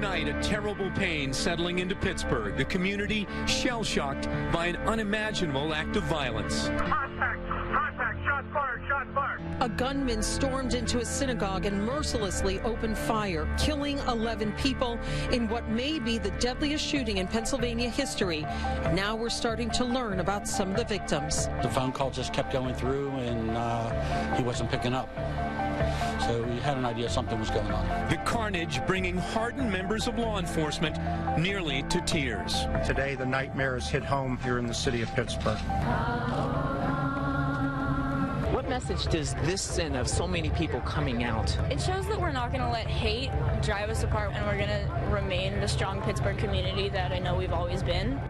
Tonight, a terrible pain settling into Pittsburgh. The community shell-shocked by an unimaginable act of violence. Contact, shots fired, shots fired. A gunman stormed into a synagogue and mercilessly opened fire, killing 11 people in what may be the deadliest shooting in Pennsylvania history. Now we're starting to learn about some of the victims. The phone call just kept going through, and he wasn't picking up. So we had an idea something was going on. The carnage bringing hardened members of law enforcement nearly to tears. Today, the nightmare has hit home here in the city of Pittsburgh. What message does this send of so many people coming out? It shows that we're not going to let hate drive us apart, and we're going to remain the strong Pittsburgh community that I know we've always been.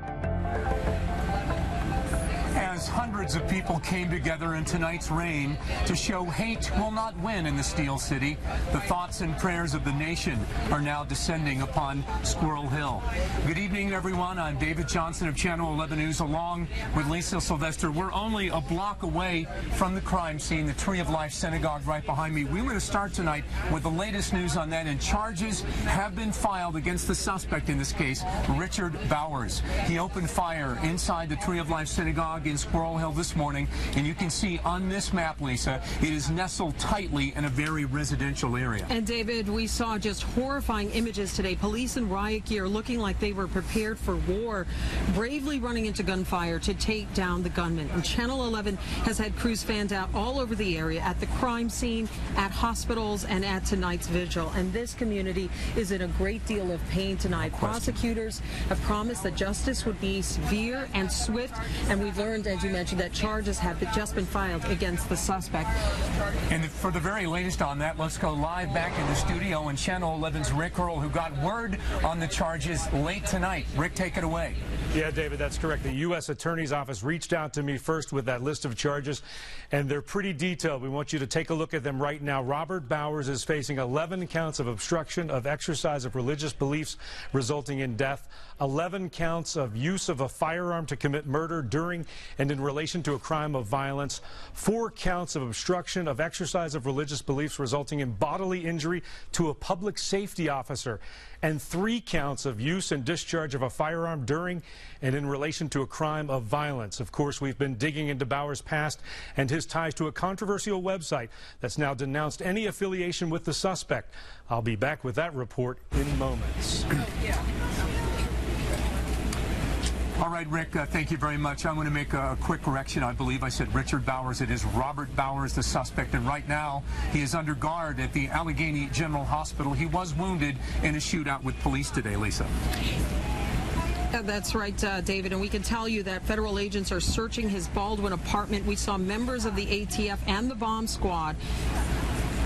As hundreds of people came together in tonight's rain to show hate will not win in the Steel City, the thoughts and prayers of the nation are now descending upon Squirrel Hill. Good evening, everyone. I'm David Johnson of Channel 11 News, along with Lisa Sylvester. We're only a block away from the crime scene, the Tree of Life Synagogue right behind me. We want to start tonight with the latest news on that, and charges have been filed against the suspect in this case, Richard Bowers. He opened fire inside the Tree of Life Synagogue in Squirrel Hill this morning, and you can see on this map, Lisa, it is nestled tightly in a very residential area. And David, we saw just horrifying images today. Police in riot gear looking like they were prepared for war, bravely running into gunfire to take down the gunman. And Channel 11 has had crews fanned out all over the area, at the crime scene, at hospitals, and at tonight's vigil. And this community is in a great deal of pain tonight. Prosecutors have promised that justice would be severe and swift, and we've learned, as you mentioned, that charges have just been filed against the suspect. And for the very latest on that, let's go live back in the studio, and Channel 11's Rick Earl, who got word on the charges late tonight. Rick, take it away. Yeah, David, that's correct. The U.S. Attorney's Office reached out to me first with that list of charges, and they're pretty detailed. We want you to take a look at them right now. Robert Bowers is facing 11 counts of obstruction of exercise of religious beliefs resulting in death, 11 counts of use of a firearm to commit murder during and in relation to a crime of violence, 4 counts of obstruction of exercise of religious beliefs resulting in bodily injury to a public safety officer, and 3 counts of use and discharge of a firearm during and in relation to a crime of violence. Of course, we've been digging into Bowers' past and his ties to a controversial website that's now denounced any affiliation with the suspect. I'll be back with that report in moments. All right, Rick, thank you very much. I'm going to make a quick correction. I believe I said Richard Bowers. It is Robert Bowers, the suspect, and right now he is under guard at the Allegheny General Hospital. He was wounded in a shootout with police today, Lisa. That's right, David, and we can tell you that federal agents are searching his Baldwin apartment. We saw members of the ATF and the bomb squad.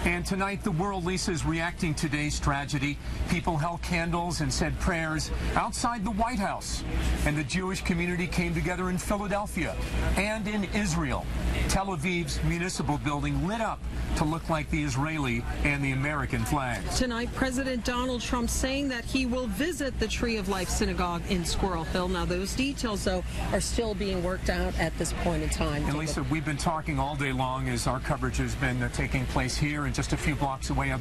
And tonight, the world, Lisa, is reacting to today's tragedy. People held candles and said prayers outside the White House. And the Jewish community came together in Philadelphia and in Israel. Tel Aviv's municipal building lit up to look like the Israeli and the American flags. Tonight, President Donald Trump saying that he will visit the Tree of Life Synagogue in Squirrel Hill. Now, those details, though, are still being worked out at this point in time. And Lisa, we've been talking all day long as our coverage has been taking place here, and just a few blocks away.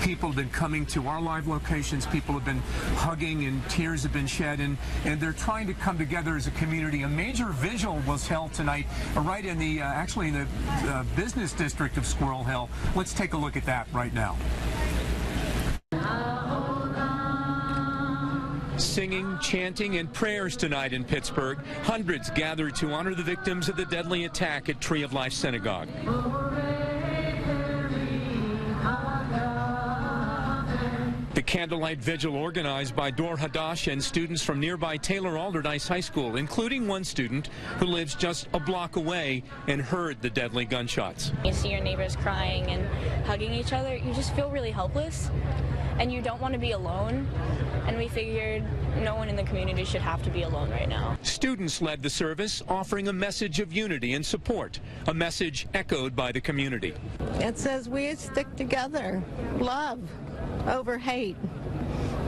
People have been coming to our live locations. People have been hugging, and tears have been shed, and they're trying to come together as a community. A major vigil was held tonight, right in the actually in the business district of Squirrel Hill. Let's take a look at that right now. Singing, chanting, and prayers tonight in Pittsburgh. Hundreds gathered to honor the victims of the deadly attack at Tree of Life Synagogue. The candlelight vigil organized by Dor Hadash and students from nearby Taylor Alderdice High School, including one student who lives just a block away and heard the deadly gunshots. You see your neighbors crying and hugging each other, you just feel really helpless, and you don't want to be alone. And we figured no one in the community should have to be alone right now. Students led the service, offering a message of unity and support, a message echoed by the community. It says we stick together, love over hate.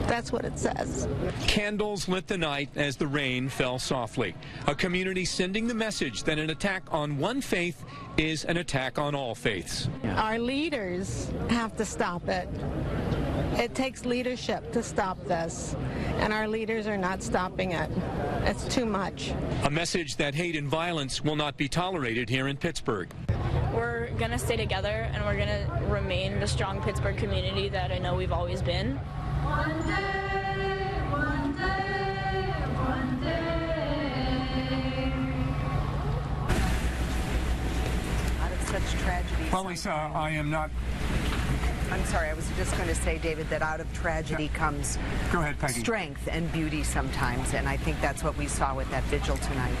That's what it says. Candles lit the night as the rain fell softly. A community sending the message that an attack on one faith is an attack on all faiths. Our leaders have to stop it. It takes leadership to stop this, and our leaders are not stopping it. It's too much. A message that hate and violence will not be tolerated here in Pittsburgh. We're going to stay together, and we're going to remain the strong Pittsburgh community that I know we've always been. One day, one day, one day. Out of such tragedy. Well, Lisa, I am not... I'm sorry, I was just going to say, David, that out of tragedy comes Go ahead, Peggy. strength and beauty sometimes, and I think that's what we saw with that vigil tonight.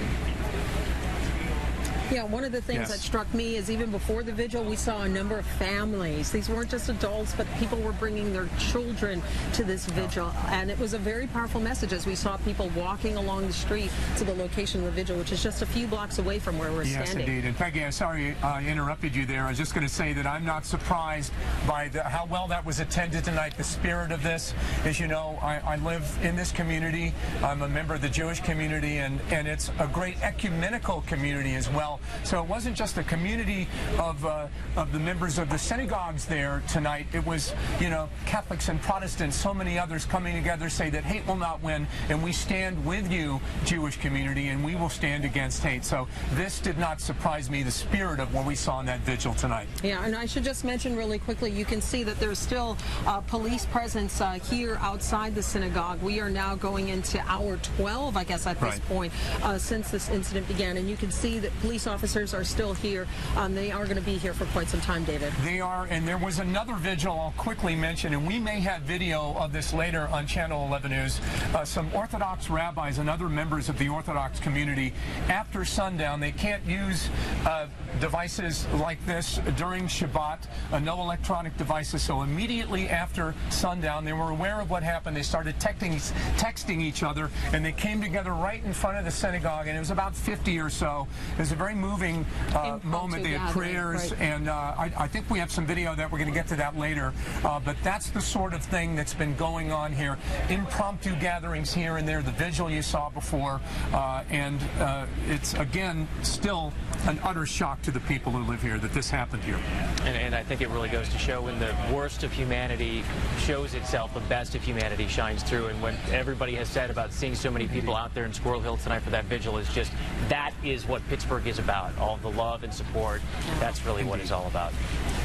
Yeah, one of the things that struck me is even before the vigil, we saw a number of families. These weren't just adults, but people were bringing their children to this vigil. And it was a very powerful message as we saw people walking along the street to the location of the vigil, which is just a few blocks away from where we're standing. Yes, indeed. And Peggy, I'm sorry I interrupted you there. I was just going to say that I'm not surprised by how well that was attended tonight. The spirit of this, as you know, I live in this community. I'm a member of the Jewish community, and it's a great ecumenical community as well. So it wasn't just a community of the members of the synagogues there tonight. It was, you know, Catholics and Protestants, so many others coming together, say that hate will not win, and we stand with you, Jewish community, and we will stand against hate. So this did not surprise me, the spirit of what we saw in that vigil tonight. Yeah, and I should just mention really quickly, you can see that there's still police presence here outside the synagogue. We are now going into hour 12, I guess, at this point, since this incident began, and you can see that police officers are still here. They are going to be here for quite some time, David. They are, and there was another vigil I'll quickly mention, and we may have video of this later on Channel 11 News. Some Orthodox rabbis and other members of the Orthodox community, after sundown, they can't use devices like this during Shabbat, no electronic devices, so immediately after sundown, they were aware of what happened. They started texting each other, and they came together right in front of the synagogue, and it was about 50 or so. It was a very moving moment. They had prayers, and I think we have some video that we're going to get to that later. But that's the sort of thing that's been going on here. Impromptu gatherings here and there, the vigil you saw before, and it's, again, still an utter shock to the people who live here that this happened here. And I think it really goes to show when the worst of humanity shows itself, the best of humanity shines through. And when everybody has said about seeing so many people out there in Squirrel Hill tonight for that vigil is just, that is what Pittsburgh is about. All the love and support, that's really what it's all about.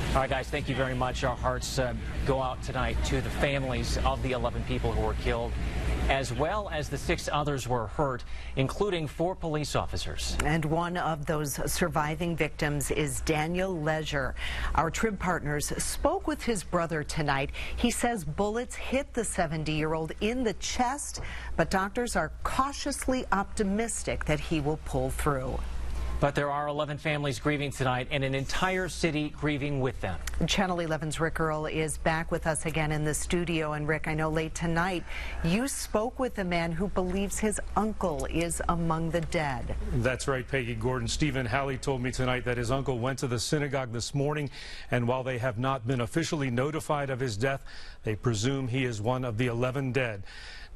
All right, guys, thank you very much. Our hearts go out tonight to the families of the 11 people who were killed, as well as the 6 others were hurt, including 4 police officers. And one of those surviving victims is Daniel Leisure. Our Trib partners spoke with his brother tonight. He says bullets hit the 70-year-old in the chest, but doctors are cautiously optimistic that he will pull through. But there are 11 families grieving tonight and an entire city grieving with them. Channel 11's Rick Earl is back with us again in the studio. And Rick, I know late tonight you spoke with a man who believes his uncle is among the dead. That's right, Peggy Gordon. Stephen Halley told me tonight that his uncle went to the synagogue this morning, and while they have not been officially notified of his death, they presume he is one of the 11 dead.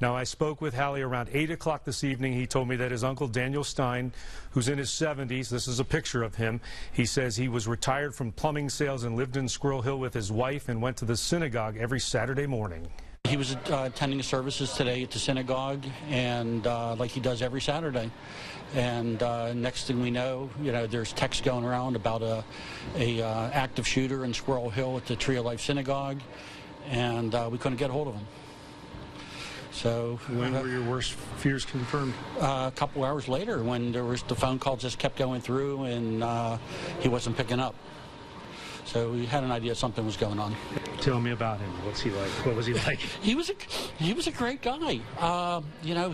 Now, I spoke with Halley around 8 o'clock this evening. He told me that his uncle, Daniel Stein, who's in his 70s, this is a picture of him. He says he was retired from plumbing sales and lived in Squirrel Hill with his wife and went to the synagogue every Saturday morning. He was attending services today at the synagogue, and like he does every Saturday. And next thing we know, there's texts going around about a active shooter in Squirrel Hill at the Tree of Life Synagogue, and we couldn't get a hold of him. So when were your worst fears confirmed? A couple hours later, when there was the phone call just kept going through, and he wasn't picking up. So we had an idea something was going on. Tell me about him. What's he like? What was he like? He was a great guy.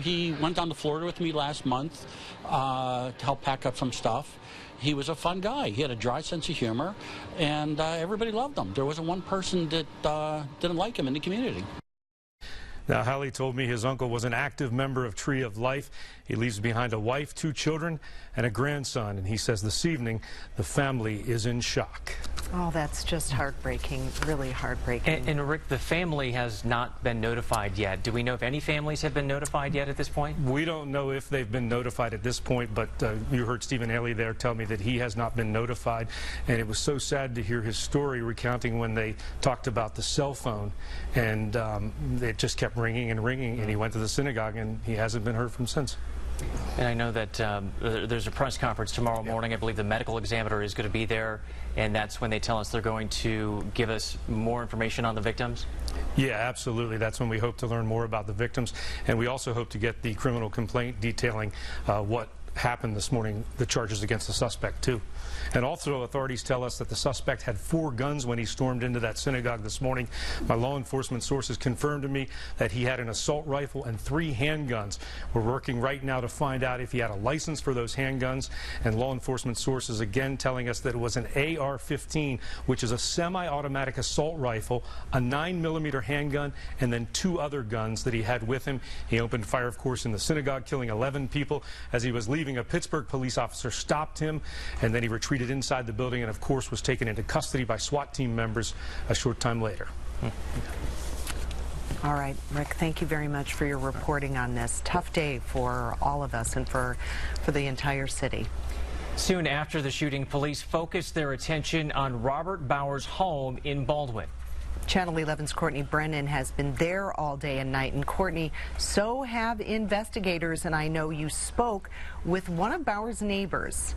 He went down to Florida with me last month to help pack up some stuff. He was a fun guy. He had a dry sense of humor, and everybody loved him. There wasn't one person that didn't like him in the community. Now, Halley told me his uncle was an active member of Tree of Life. He leaves behind a wife, 2 children, and a grandson. And he says this evening the family is in shock. Oh, that's just heartbreaking, really heartbreaking. And Rick, the family has not been notified yet. Do we know if any families have been notified yet at this point? We don't know if they've been notified at this point, but you heard Stephen Haley there tell me that he has not been notified. And it was so sad to hear his story recounting when they talked about the cell phone, and it just kept ringing and ringing, and he went to the synagogue, and he hasn't been heard from since. And I know that there's a press conference tomorrow morning. I believe the medical examiner is going to be there, and that's when they tell us they're going to give us more information on the victims? Yeah, absolutely. That's when we hope to learn more about the victims, and we also hope to get the criminal complaint detailing what happened this morning, the charges against the suspect, too. And also, authorities tell us that the suspect had 4 guns when he stormed into that synagogue this morning. My law enforcement sources confirmed to me that he had an assault rifle and 3 handguns. We're working right now to find out if he had a license for those handguns, and law enforcement sources again telling us that it was an AR-15, which is a semi-automatic assault rifle, a 9mm handgun, and then 2 other guns that he had with him. He opened fire, of course, in the synagogue, killing 11 people. As he was leaving, a Pittsburgh police officer stopped him, and then he retreated inside the building and, of course, was taken into custody by SWAT team members a short time later. All right, Rick, thank you very much for your reporting on this. Tough day for all of us and for the entire city. Soon after the shooting, police focused their attention on Robert Bowers' home in Baldwin. Channel 11's Courtney Brennan has been there all day and night. And Courtney, so have investigators, and I know you spoke with one of Bowers' neighbors.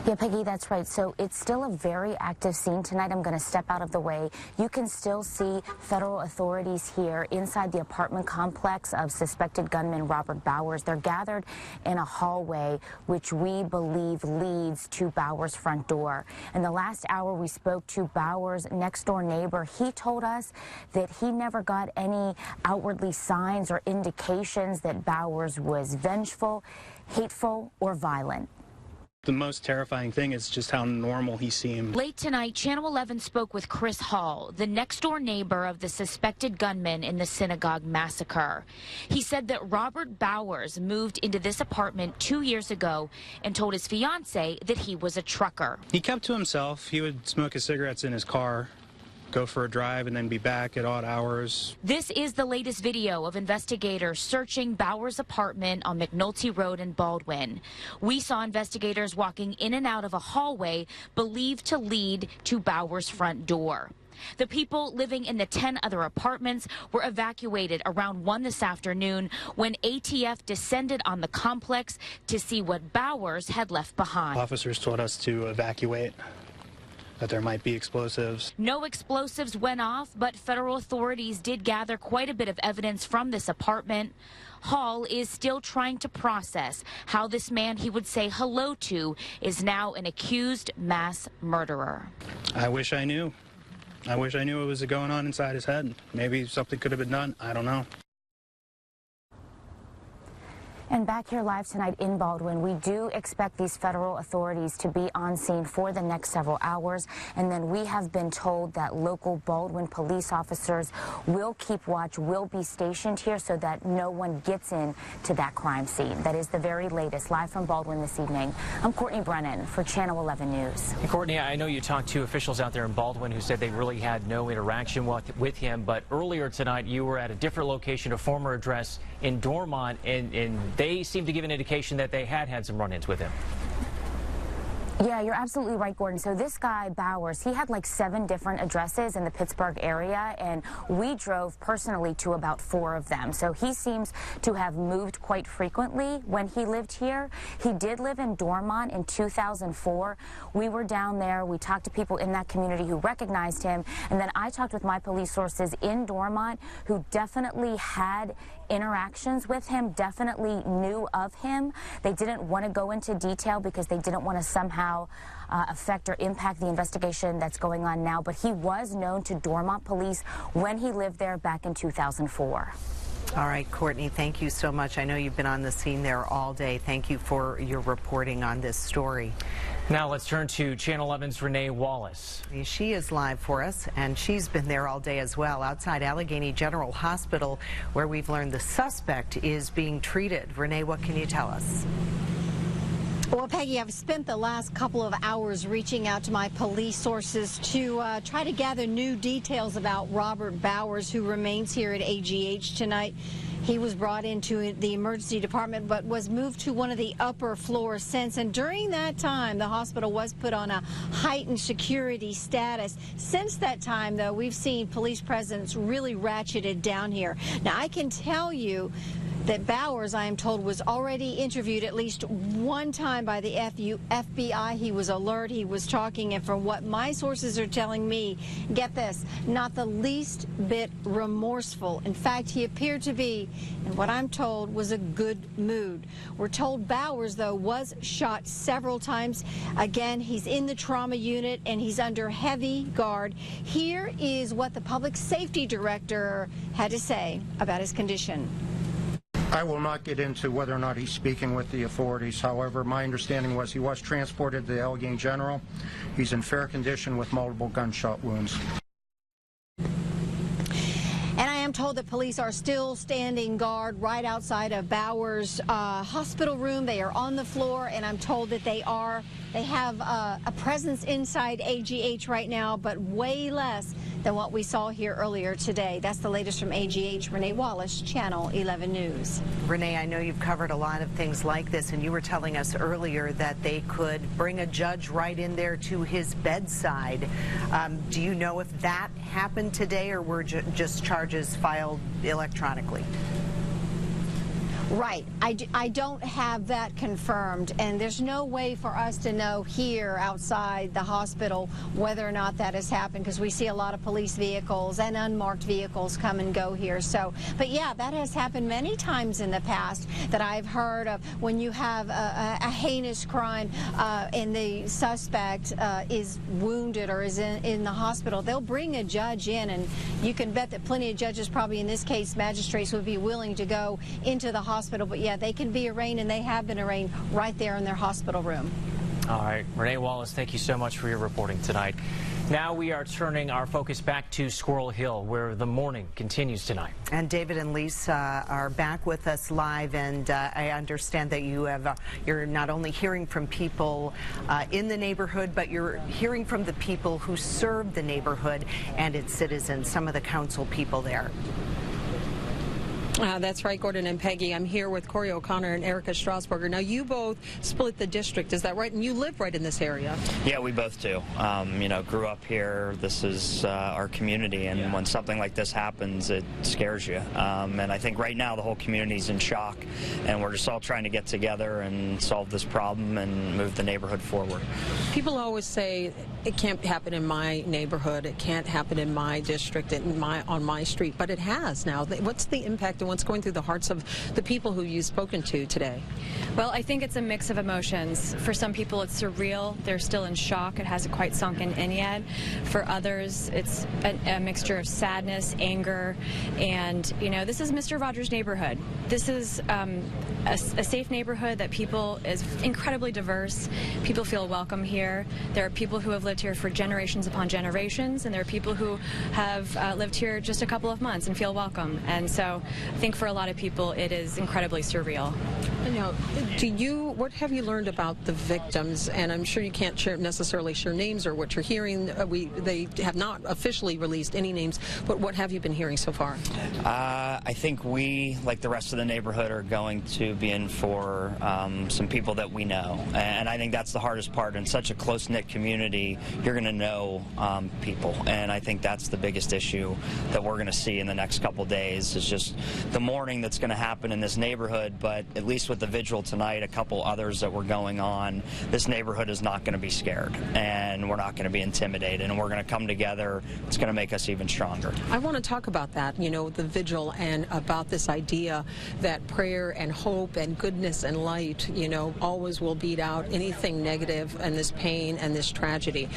Yeah, Peggy, that's right. So it's still a very active scene tonight. I'm going to step out of the way. You can still see federal authorities here inside the apartment complex of suspected gunman Robert Bowers. They're gathered in a hallway which we believe leads to Bowers' front door. In the last hour, we spoke to Bowers' next-door neighbor. He told us that he never got any outwardly signs or indications that Bowers was vengeful, hateful, or violent. The most terrifying thing is just how normal he seemed. Late tonight, Channel 11 spoke with Chris Hall, the next-door neighbor of the suspected gunman in the synagogue massacre. He said that Robert Bowers moved into this apartment 2 years ago and told his fiancée that he was a trucker. He kept to himself. He would smoke his cigarettes in his car, go for a drive, and then be back at odd hours. This is the latest video of investigators searching Bowers' apartment on McNulty Road in Baldwin. We saw investigators walking in and out of a hallway believed to lead to Bowers' front door. The people living in the 10 other apartments were evacuated around 1 this afternoon when ATF descended on the complex to see what Bowers had left behind. Officers told us to evacuate, that there might be explosives. No explosives went off, but federal authorities did gather quite a bit of evidence from this apartment. Hall is still trying to process how this man he would say hello to is now an accused mass murderer. I wish I knew. I wish I knew what was going on inside his head. Maybe something could have been done. I don't know. And back here live tonight in Baldwin, we do expect these federal authorities to be on scene for the next several hours. And then we have been told that local Baldwin police officers will keep watch, will be stationed here so that no one gets into that crime scene. That is the very latest. Live from Baldwin this evening, I'm Courtney Brennan for Channel 11 News. Hey, Courtney, I know you talked to officials out there in Baldwin who said they really had no interaction with him, but earlier tonight you were at a different location, a former address in Dormont, and they seem to give an indication that they had some run-ins with him. Yeah, you're absolutely right, Gordon. So this guy, Bowers, he had like 7 different addresses in the Pittsburgh area, and we drove personally to about 4 of them. So he seems to have moved quite frequently when he lived here. He did live in Dormont in 2004. We were down there. We talked to people in that community who recognized him, and then I talked with my police sources in Dormont who definitely had interactions with him, definitely knew of him. They didn't want to go into detail because they didn't want to somehow affect or impact the investigation that's going on now, but he was known to Dormont police when he lived there back in 2004. All right, Courtney, thank you so much. I know you've been on the scene there all day. Thank you for your reporting on this story. Now let's turn to Channel 11's Renee Wallace. She is live for us, and she's been there all day as well, outside Allegheny General Hospital, where we've learned the suspect is being treated. Renee, what can you tell us? Well, Peggy, I've spent the last couple of hours reaching out to my police sources to try to gather new details about Robert Bowers, who remains here at AGH tonight. He was brought into the emergency department but was moved to one of the upper floors since. And during that time, the hospital was put on a heightened security status. Since that time, though, we've seen police presence really ratcheted down here. Now, I can tell you that Bowers, I am told, was already interviewed at least one time by the FBI. He was alert, he was talking, and from what my sources are telling me, get this, not the least bit remorseful. In fact, he appeared to be, and what I'm told, was a good mood. We're told Bowers, though, was shot several times. Again, he's in the trauma unit and he's under heavy guard. Here is what the public safety director had to say about his condition. I will not get into whether or not he's speaking with the authorities. However, my understanding was he was transported to the Allegheny General. He's in fair condition with multiple gunshot wounds. And I am told that police are still standing guard right outside of Bowers' hospital room. They are on the floor, and I'm told that they have a presence inside AGH right now, but way less than what we saw here earlier today. That's the latest from AGH. Renee Wallace, Channel 11 News. Renee, I know you've covered a lot of things like this, and you were telling us earlier that they could bring a judge right in there to his bedside. Do you know if that happened today, or were just charges filed electronically? Right. I don't have that confirmed, and there's no way for us to know here outside the hospital whether or not that has happened, because we see a lot of police vehicles and unmarked vehicles come and go here. So, but yeah, that has happened many times in the past that I've heard of. When you have a heinous crime and the suspect is wounded or is in the hospital, they'll bring a judge in, and you can bet that plenty of judges, probably in this case magistrates, would be willing to go into the hospital. But yeah, they can be arraigned, and they have been arraigned right there in their hospital room. All right, Renee Wallace, thank you so much for your reporting tonight. Now we are turning our focus back to Squirrel Hill, where the mourning continues tonight. And David and Lisa are back with us live, and I understand that you're not only hearing from people in the neighborhood, but you're hearing from the people who serve the neighborhood and its citizens, some of the council people there. That's right, Gordon and Peggy. I'm here with Corey O'Connor and Erica Strasburger. Now, you both split the district, is that right? And you live right in this area. Yeah, we both do. You know, grew up here. This is our community, and when something like this happens, it scares you. And I think right now the whole community's in shock, and we're just all trying to get together and solve this problem and move the neighborhood forward. People always say it can't happen in my neighborhood, it can't happen in my district, on my street, but it has now. What's the impact and what's going through the hearts of the people who you've spoken to today? Well, I think it's a mix of emotions. For some people, it's surreal. They're still in shock. It hasn't quite sunken in yet. For others, it's a mixture of sadness, anger, and, you know, this is Mr. Rogers' neighborhood. This is a safe neighborhood that people is incredibly diverse. People feel welcome here. There are people who have lived here for generations upon generations, and there are people who have lived here just a couple of months and feel welcome. And so I think for a lot of people, it is incredibly surreal. Now, what have you learned about the victims? And I'm sure you can't necessarily share names or what you're hearing. They have not officially released any names, but what have you been hearing so far? I think we, like the rest of the neighborhood, are going to be in for some people that we know. And I think that's the hardest part. In such a close-knit community, you're going to know people. And I think that's the biggest issue that we're going to see in the next couple days, is just the mourning that's going to happen in this neighborhood. But at least with the vigil tonight, a couple others that were going on, this neighborhood is not going to be scared, and we're not going to be intimidated, and we're going to come together. It's going to make us even stronger. I want to talk about that, you know, the vigil, and about this idea that prayer and hope and goodness and light, you know, always will beat out anything negative and this pain and this tragedy.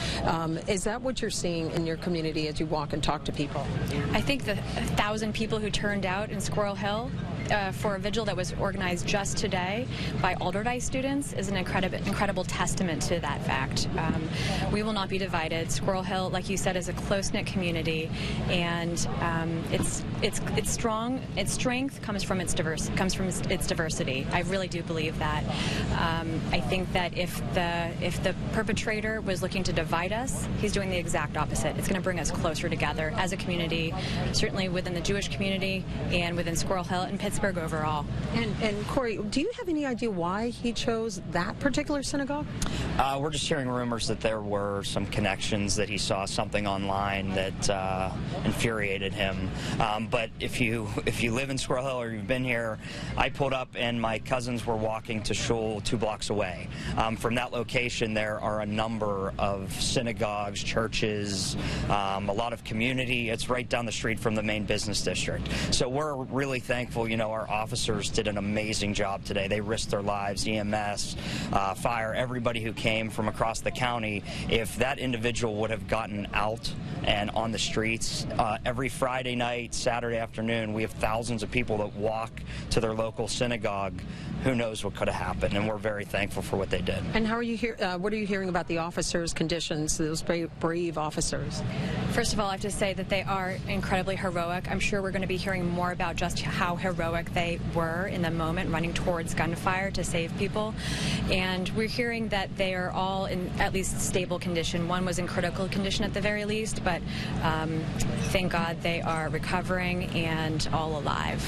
Is that what you're seeing in your community as you walk and talk to people? I think the 1,000 people who turned out in Squirrel Hill for a vigil that was organized just today by Alderdice students is an incredible testament to that fact. We will not be divided. Squirrel Hill, like you said, is a close-knit community, and it's strong. Its strength comes from its diversity. I really do believe that. I think that if the perpetrator was looking to divide us, he's doing the exact opposite. It's going to bring us closer together as a community, certainly within the Jewish community and within Squirrel Hill and Pittsburgh overall. And Corey, do you have any idea why he chose that particular synagogue? We're just hearing rumors that there were some connections, that he saw something online that infuriated him. But if you live in Squirrel Hill or you've been here, I pulled up and my cousins were walking to shul 2 blocks away. From that location, there are a number of synagogues, churches, a lot of community. It's right down the street from the main business district. So we're really thankful. You know, our officers did an amazing job today. They risked their lives, EMS, fire, everybody who came from across the county. If that individual would have gotten out and on the streets, every Friday night, Saturday afternoon, we have thousands of people that walk to their local synagogue. Who knows what could have happened, and we're very thankful for what they did. And how are you what are you hearing about the officers' conditions, those brave officers? First of all, I have to say that they are incredibly heroic. I'm sure we're going to be hearing more about just how heroic they were in the moment, running towards gunfire to save people. And we're hearing that they are all in at least stable condition. One was in critical condition at the very least, but thank God they are recovering and all alive.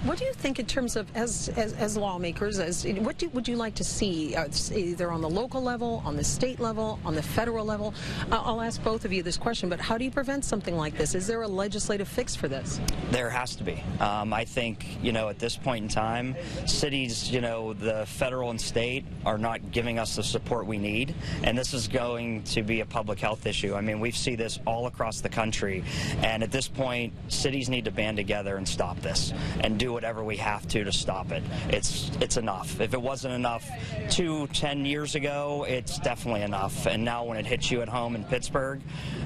What do you think in terms of, as lawmakers, what would you like to see, either on the local level, on the state level, on the federal level? I'll ask both of you this question, but how do you prevent something like this? Is there a legislative fix for this? There has to be. I think, you know, at this point in time, cities, you know, the federal and state are not giving us the support we need, and this is going to be a public health issue. I mean, we see this all across the country, and at this point, cities need to band together and stop this, and do whatever we have to stop it. It's enough. If it wasn't enough 10 years ago, it's definitely enough. And now when it hits you at home in Pittsburgh,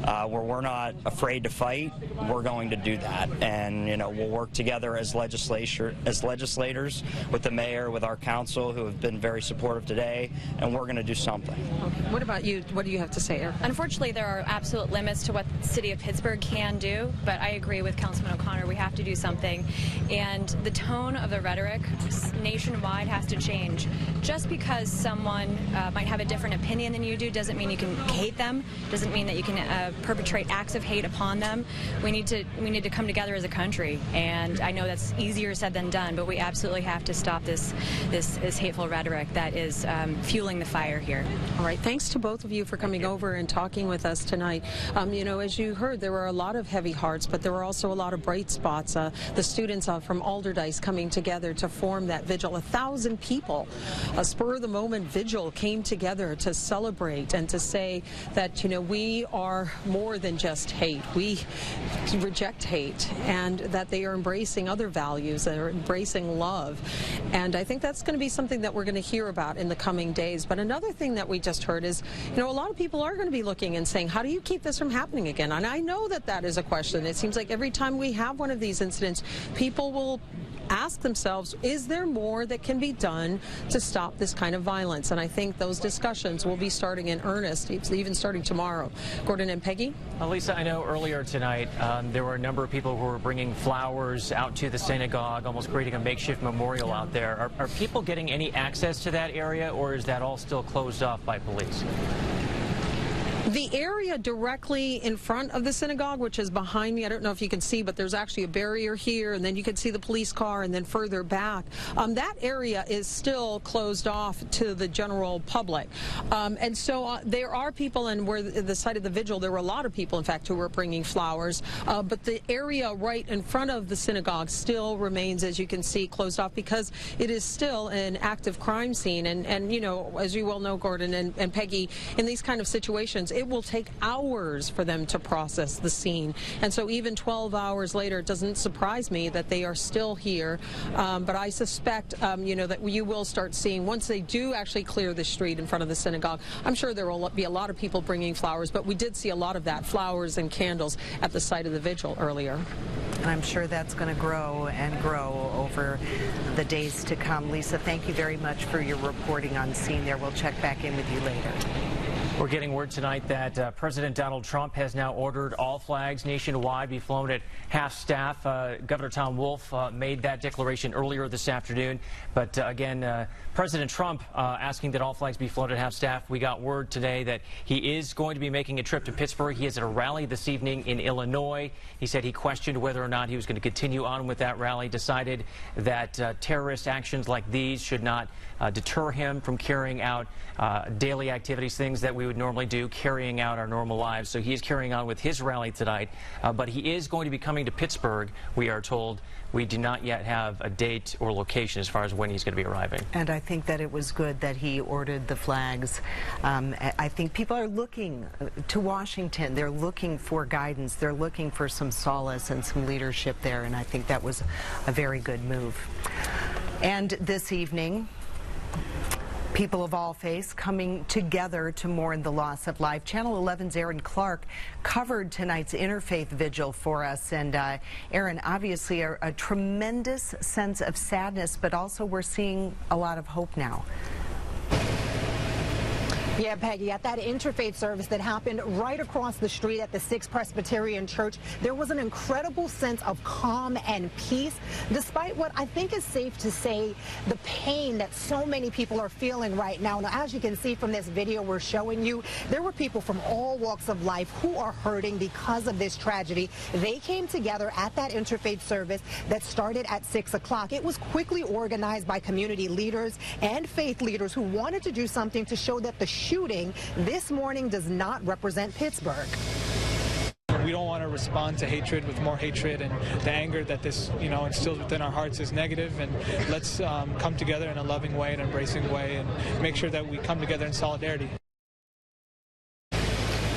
where we're not afraid to fight, we're going to do that. And, you know, we'll work together as legislators with the mayor, with our council, who have been very supportive today, and we're going to do something. Okay. What about you? What do you have to say, Eric? Unfortunately, there are absolute limits to what the city of Pittsburgh can do, but I agree with Councilman O'Connor. We have to do something. And the tone of the rhetoric nationwide has to change. Just because someone might have a different opinion than you do doesn't mean you can hate them, doesn't mean that you can perpetrate acts of hate upon them. We need to come together as a country, and I know that's easier said than done, but we absolutely have to stop this hateful rhetoric that is fueling the fire here. All right, thanks to both of you for coming over and talking with us tonight. You know, as you heard, there were a lot of heavy hearts, but there were also a lot of bright spots. The students from Alderdice coming together to form that vigil. 1,000 people, a spur-of-the-moment vigil, came together to celebrate and to say that, you know, we are more than just hate. We reject hate, and that they are embracing other values. They're embracing love. And I think that's going to be something that we're going to hear about in the coming days. But another thing that we just heard is, you know, a lot of people are going to be looking and saying, how do you keep this from happening again? And I know that that is a question. It seems like every time we have one of these incidents, people will ask themselves, is there more that can be done to stop this kind of violence? And I think those discussions will be starting in earnest, even starting tomorrow. Gordon and Peggy? Lisa, I know earlier tonight there were a number of people who were bringing flowers out to the synagogue, almost creating a makeshift memorial out there. Are people getting any access to that area, or is that all still closed off by police? The area directly in front of the synagogue, which is behind me, I don't know if you can see, but there's actually a barrier here, and then you can see the police car, and then further back. That area is still closed off to the general public. And so there are people, and where the site of the vigil, there were a lot of people, in fact, who were bringing flowers. But the area right in front of the synagogue still remains, as you can see, closed off because it is still an active crime scene. And you know, as you well know, Gordon and Peggy, in these kind of situations, it will take hours for them to process the scene. And so even 12 hours later, it doesn't surprise me that they are still here. But I suspect, you know, that you will start seeing, once they do actually clear the street in front of the synagogue, I'm sure there will be a lot of people bringing flowers, but we did see a lot of that, flowers and candles, at the site of the vigil earlier. I'm sure that's going to grow and grow over the days to come. Lisa, thank you very much for your reporting on scene there. We'll check back in with you later. We're getting word tonight that President Donald Trump has now ordered all flags nationwide be flown at half-staff. Governor Tom Wolf made that declaration earlier this afternoon. But again, President Trump asking that all flags be flown at half-staff. We got word today that he is going to be making a trip to Pittsburgh. He is at a rally this evening in Illinois. He said he questioned whether or not he was going to continue on with that rally, decided that terrorist actions like these should not deter him from carrying out daily activities, things that we would normally do, carrying out our normal lives. So he is carrying on with his rally tonight, but he is going to be coming to Pittsburgh, we are told. We do not yet have a date or location as far as when he's going to be arriving. And I think that it was good that he ordered the flags. I think people are looking to Washington. They're looking for guidance. They're looking for some solace and some leadership there, and I think that was a very good move. And this evening, people of all faiths coming together to mourn the loss of life. Channel 11's Aaron Clark covered tonight's interfaith vigil for us. And Aaron, obviously a tremendous sense of sadness, but also we're seeing a lot of hope now. Yeah, Peggy, at that interfaith service that happened right across the street at the Sixth Presbyterian Church, there was an incredible sense of calm and peace, despite what I think is safe to say, the pain that so many people are feeling right now. Now, as you can see from this video we're showing you, there were people from all walks of life who are hurting because of this tragedy. They came together at that interfaith service that started at 6 o'clock. It was quickly organized by community leaders and faith leaders who wanted to do something to show that the shooting this morning does not represent Pittsburgh. We don't want to respond to hatred with more hatred, and the anger that this, instills within our hearts is negative. And let's come together in a loving way, an embracing way, and make sure that we come together in solidarity.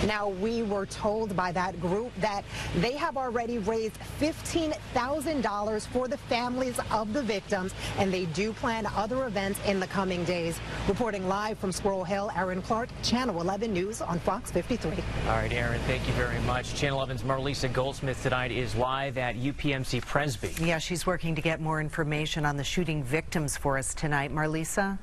Now, we were told by that group that they have already raised $15,000 for the families of the victims, and they do plan other events in the coming days. Reporting live from Squirrel Hill, Aaron Clark, Channel 11 News on Fox 53. All right, Aaron, thank you very much. Channel 11's Marlisa Goldsmith tonight is live at UPMC Presby. Yeah, she's working to get more information on the shooting victims for us tonight. Marlisa?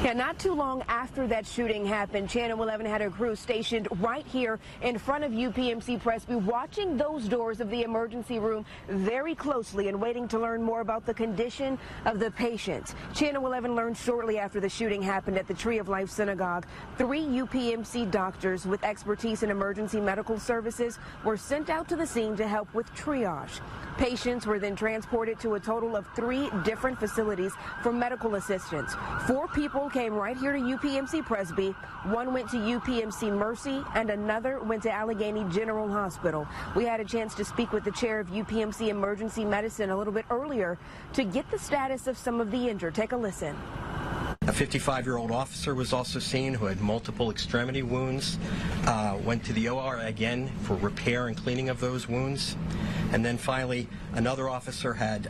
Yeah, not too long after that shooting happened, Channel 11 had a crew stationed right here in front of UPMC Presby, watching those doors of the emergency room very closely and waiting to learn more about the condition of the patients. Channel 11 learned shortly after the shooting happened at the Tree of Life Synagogue, 3 UPMC doctors with expertise in emergency medical services were sent out to the scene to help with triage. Patients were then transported to a total of 3 different facilities for medical assistance. 4 people came right here to UPMC Presby. 1 went to UPMC Mercy, and another went to Allegheny General Hospital. We had a chance to speak with the chair of UPMC Emergency Medicine a little bit earlier to get the status of some of the injured. Take a listen. A 55-year-old officer was also seen who had multiple extremity wounds, went to the OR again for repair and cleaning of those wounds. And then finally, another officer had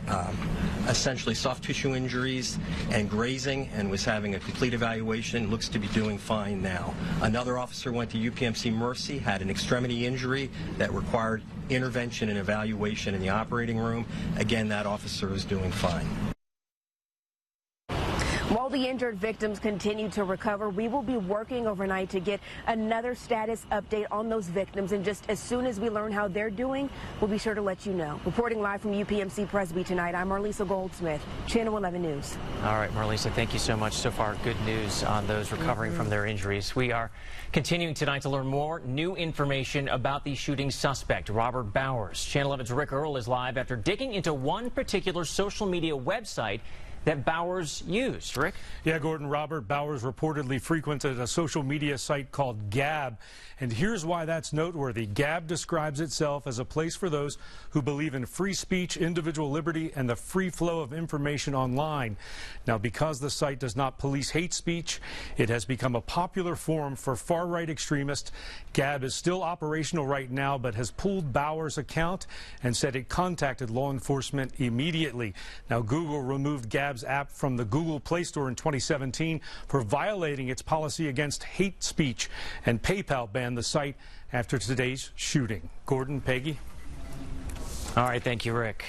essentially soft tissue injuries and grazing and was having a complete evaluation, looks to be doing fine now. Another officer went to UPMC Mercy, had an extremity injury that required intervention and evaluation in the operating room. Again, that officer is doing fine. While the injured victims continue to recover, we will be working overnight to get another status update on those victims. And just as soon as we learn how they're doing, we'll be sure to let you know. Reporting live from UPMC Presby tonight, I'm Marlisa Goldsmith, Channel 11 News. All right, Marlisa, thank you so much. So far, good news on those recovering from their injuries. We are continuing tonight to learn more new information about the shooting suspect, Robert Bowers. Channel 11's Rick Earl is live after digging into one particular social media website that Bowers used. Rick? Yeah, Gordon, Robert Bowers reportedly frequented a social media site called Gab. And here's why that's noteworthy. Gab describes itself as a place for those who believe in free speech, individual liberty, and the free flow of information online. Now, because the site does not police hate speech, it has become a popular forum for far-right extremists. Gab is still operational right now, but has pulled Bowers' account and said it contacted law enforcement immediately. Now, Google removed Gab's app from the Google Play Store in 2017 for violating its policy against hate speech, and PayPal banned the site after today's shooting. Gordon, Peggy? All right, thank you, Rick.